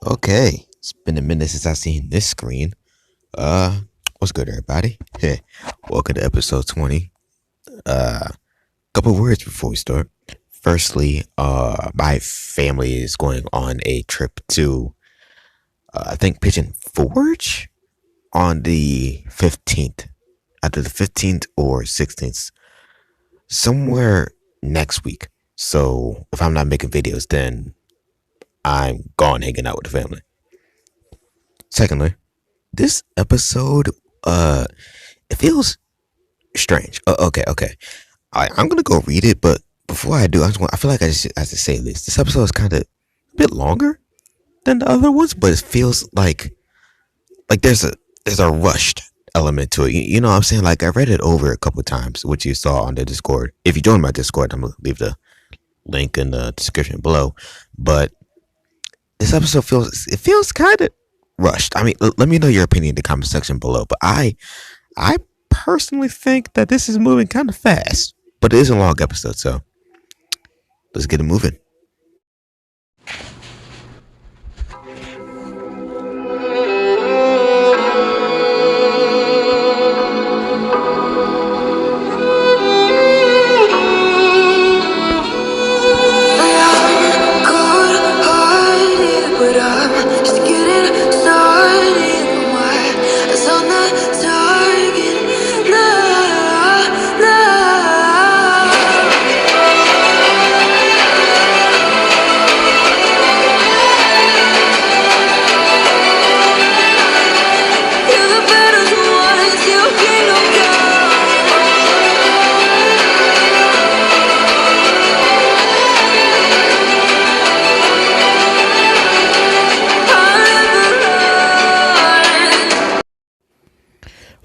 Okay, it's been a minute since I've seen this screen. Uh, what's good, everybody? Hey, welcome to episode 20. Couple words before we start. Firstly, my family is going on a trip to, I think, Pigeon Forge on the 15th. Either the 15th or 16th. Somewhere next week. So, if I'm not making videos, then I'm gone hanging out with the family. Secondly, this episode, uh, it feels strange. Okay. I'm gonna go read it, but before I do, I feel like I just have to say this. This episode is kind of a bit longer than the other ones, but it feels like there's a rushed element to it. You know what I'm saying? Like I read it over a couple times, which you saw on the Discord. If you join my Discord, I'm gonna leave the link in the description below. But this episode feels kind of rushed. I mean, let me know your opinion in the comment section below. But I personally think that this is moving kind of fast, but it is a long episode, so let's get it moving.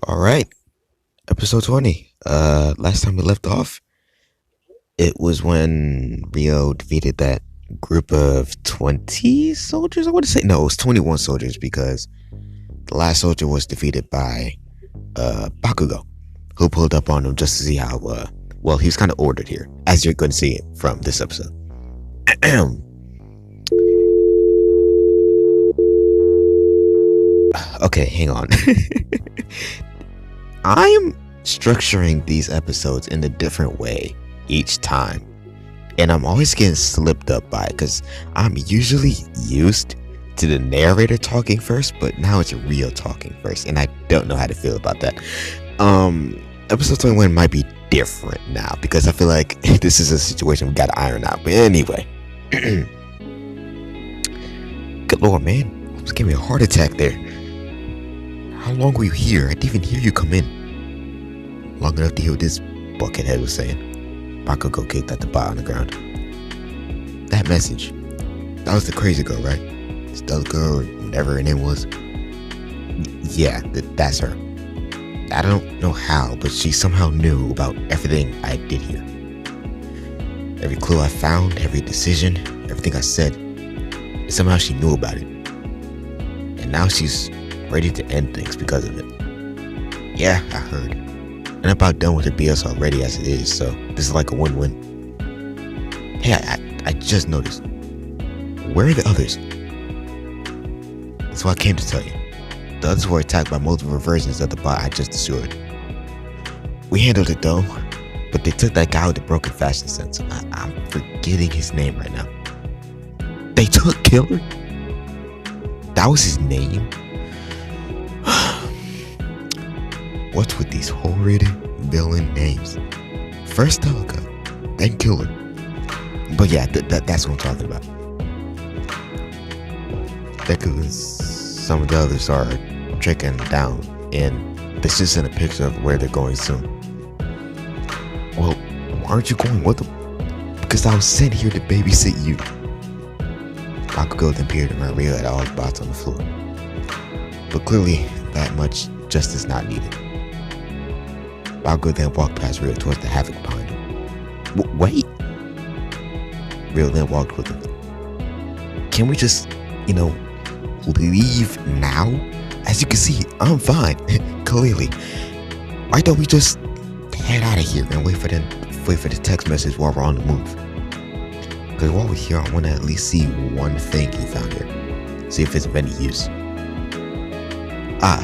All right, episode 20. Last time we left off, it was when Rio defeated that group of 20 soldiers. I want to say no, it was 21 soldiers because the last soldier was defeated by Bakugo, who pulled up on him just to see how well he was kind of ordered here, as you're going to see it from this episode. Okay, hang on. I'm structuring these episodes in a different way each time, and I'm always getting slipped up by it because I'm usually used to the narrator talking first, but now it's Rio talking first, and I don't know how to feel about that. Episode 21 might be different now because I feel like this is a situation we gotta iron out. But anyway, good lord, man, almost gave me a heart attack there. How long were you here? I didn't even hear you come in. Long enough to hear what this buckethead was saying. Bakugo kicked at the bot on the ground. That message. That was the crazy girl, right? This other girl, whatever her name was. Yeah, that's her. I don't know how, but she somehow knew about everything I did here. Every clue I found, every decision, everything I said. Somehow she knew about it. And now she's ready to end things because of it. Yeah, I heard. And I'm about done with the BS already as it is, so this is like a win-win. Hey, I just noticed. Where are the others? That's what I came to tell you. The others were attacked by multiple versions of the bot I just destroyed. We handled it though, but they took that guy with the broken fashion sense. I'm forgetting his name right now. They took Killer? That was his name? What's with these horrid villain names? First Delica, then Killer. But yeah, that's what I'm talking about. Deku and some of the others are tricking down, and this is in a picture of where they're going soon. Well, why aren't you going with them? Because I was sent here to babysit you. Bakugo then peered around Rio at all his bots on the floor. But clearly, that much justice not needed. Bakugo then walked past Rio towards the havoc behind him. Wait! Rio then walked with him. Can we just, leave now? As you can see, I'm fine. Clearly. Why don't we just head out of here and wait for the text message while we're on the move? Because while we're here, I want to at least see one thing he found here. see if it's of any use. Ah,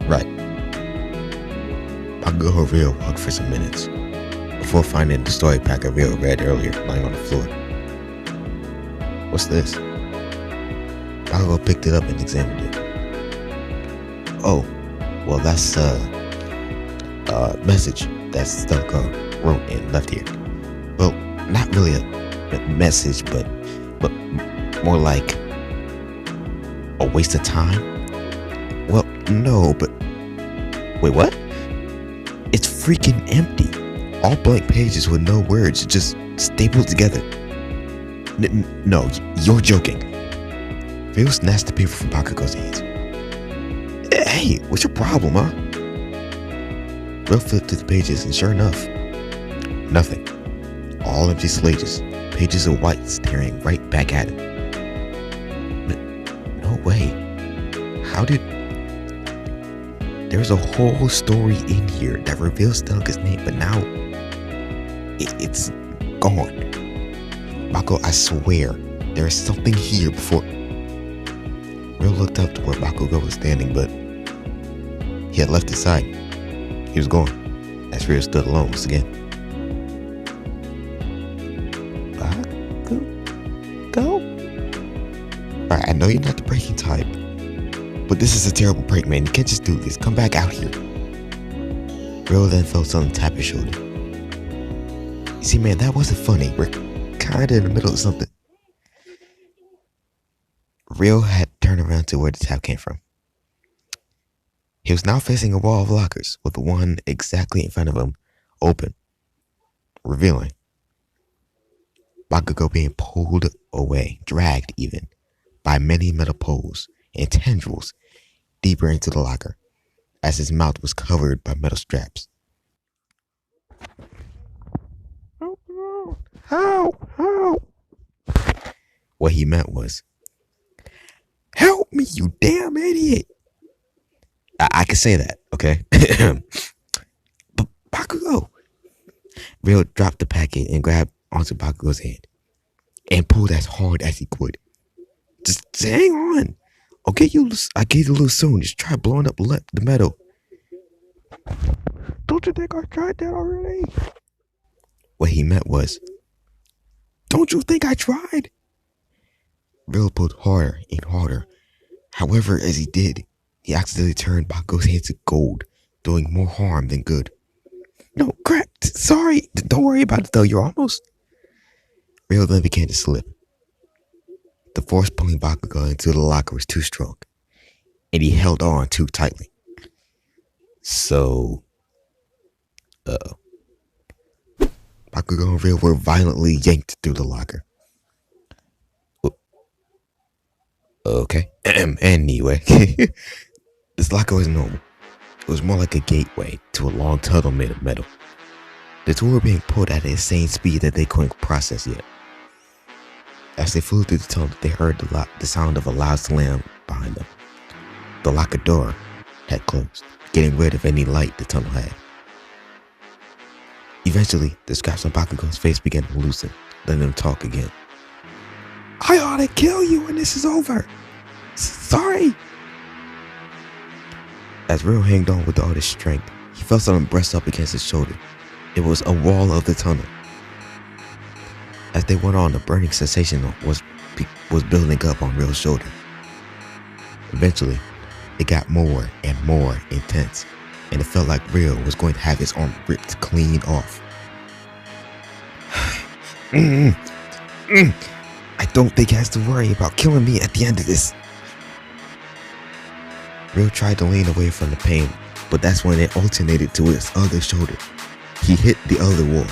right. Bakugo Rio walked for some minutes before finding the story packet Rio read earlier lying on the floor. What's this? Bakugo picked it up and examined it. Oh, well that's a message that Stelka wrote and left here. Well, not really a message, but more like a waste of time. Well, no, but wait, what? It's freaking empty. All blank pages with no words, just stapled together. No, you're joking. Rio snatched the paper from Bakugo's hands. Hey, what's your problem, huh? Rio flipped through the pages, and sure enough, nothing. All empty slates, pages of white staring right back at him. No way. How did... There's a whole story in here that reveals Stelka's name, but now it's gone. Bakugo, I swear, there is something here before... Rio looked up to where Bakugo was standing, but he had left his side. He was gone, as Rio stood alone once again. Bakugo? Alright, I know you're not the breaking type, but this is a terrible break, man. You can't just do this. Come back out here. Rio then felt something tap his shoulder. You see, man, that wasn't funny. We're kinda in the middle of something. Rio had turned around to where the tap came from. He was now facing a wall of lockers, with one exactly in front of him open, revealing Bakugo being pulled away, dragged even, by many metal poles and tendrils deeper into the locker, as his mouth was covered by metal straps. Help! What he meant was, help me, you damn idiot! I can say that, okay? But Bakugo! Rio dropped the packet and grabbed onto Bakugo's hand and pulled as hard as he could. Just hang on. I'll get you loose soon. Just try blowing up the metal. Don't you think I tried that already? What he meant was, don't you think I tried? Rio pulled harder and harder. However, as he did, he accidentally turned Bakugo's hand to gold, doing more harm than good. No, crap. Sorry. Don't worry about it, though. You're almost... Rio then began to slip. The force pulling Bakugo into the locker was too strong, and he held on too tightly. So... Bakugo and Rio were violently yanked through the locker. Okay. Anyway, this locker was normal. It was more like a gateway to a long tunnel made of metal. The two were being pulled at an insane speed that they couldn't process yet. As they flew through the tunnel, they heard the sound of a loud slam behind them. The locker door had closed, getting rid of any light the tunnel had. Eventually, the scraps on Bakugo's face began to loosen, letting him talk again. I ought to kill you when this is over. Sorry. As Rio hanged on with all his strength, he felt something press up against his shoulder. It was a wall of the tunnel. As they went on, a burning sensation was building up on Rio's shoulder. Eventually, it got more and more intense, and it felt like Rio was going to have his arm ripped clean off. I don't think he has to worry about killing me at the end of this. Rio tried to lean away from the pain, but that's when it alternated to his other shoulder. He hit the other wall.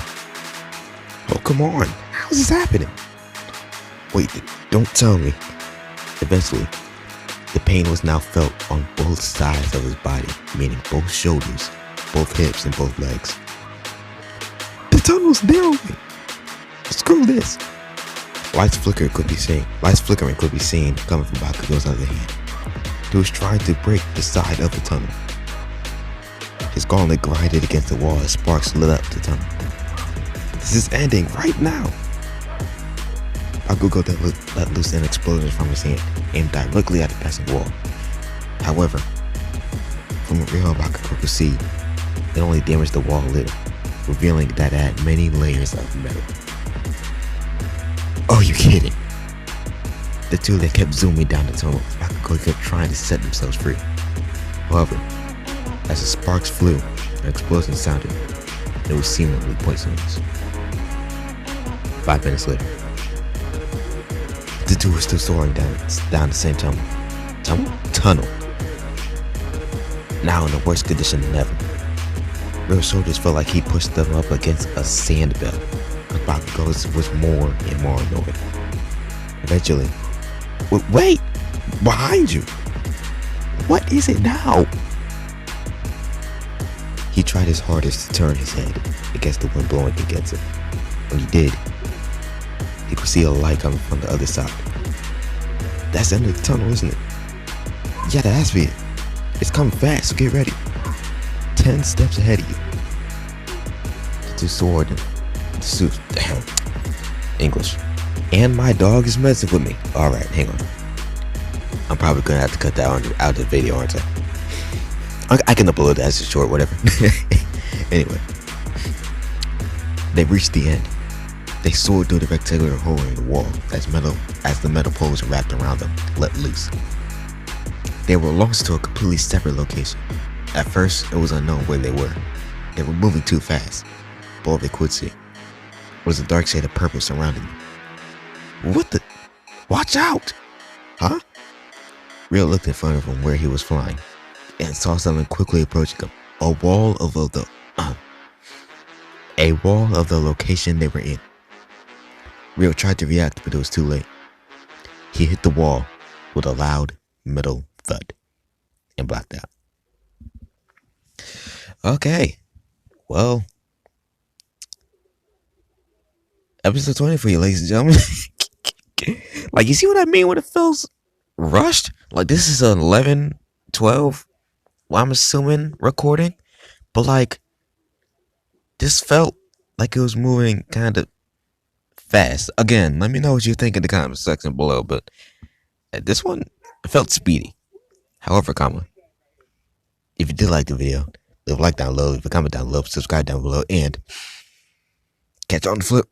Oh, come on. How's this happening? Wait, don't tell me. Eventually, the pain was now felt on both sides of his body, meaning both shoulders, both hips, and both legs. The tunnel's narrowing. Screw this. Lights flickering could be seen coming from Bakugo's other hand. He was trying to break the side of the tunnel. His gauntlet grinded against the wall as sparks lit up the tunnel. This is ending right now. Bakugo let loose an explosion from his hand, aimed directly at the passing wall. However, from what Ryo Bakugo could see, it only damaged the wall a little, revealing that it had many layers of metal. Oh, you kidding? The two that kept zooming down the tunnel, Bakugo kept trying to set themselves free. However, as the sparks flew, an explosion sounded. It was seemingly poisonous. 5 minutes later, the two were still soaring down the same tunnel. Now in the worst condition than ever. Real soldiers felt like he pushed them up against a sand belt. Bakugo was more and more annoyed. Eventually, wait! Behind you! What is it now? He tried his hardest to turn his head against the wind blowing against him. When he did, he could see a light coming from the other side. That's the end of the tunnel, isn't it? Yeah, that has to be it. It's coming fast, so get ready. 10 steps ahead of you. The two soared damn. English. And my dog is messing with me. Alright, hang on. I'm probably gonna have to cut that out of the video, aren't I? I can upload that as a short, whatever. Anyway. They reached the end. They soared through the rectangular hole in the wall as the metal poles wrapped around them let loose. They were launched to a completely separate location. At first, it was unknown where they were. They were moving too fast, but all they could see was a dark shade of purple surrounding them. What the? Watch out! Huh? Ryo looked in front of him where he was flying and saw something quickly approaching him. A wall of the location they were in. Ryo tried to react, but it was too late. He hit the wall with a loud metal thud and blacked out. Okay, well, episode 20 for you, ladies and gentlemen. Like, you see what I mean when it feels rushed? Like, this is an 11, 12, well, I'm assuming, recording. But, like, this felt like it was moving kind of fast. Again, let me know what you think in the comment section below. But this one felt speedy. However, if you did like the video, leave a like down below, leave a comment down below, subscribe down below, and catch you on the flip.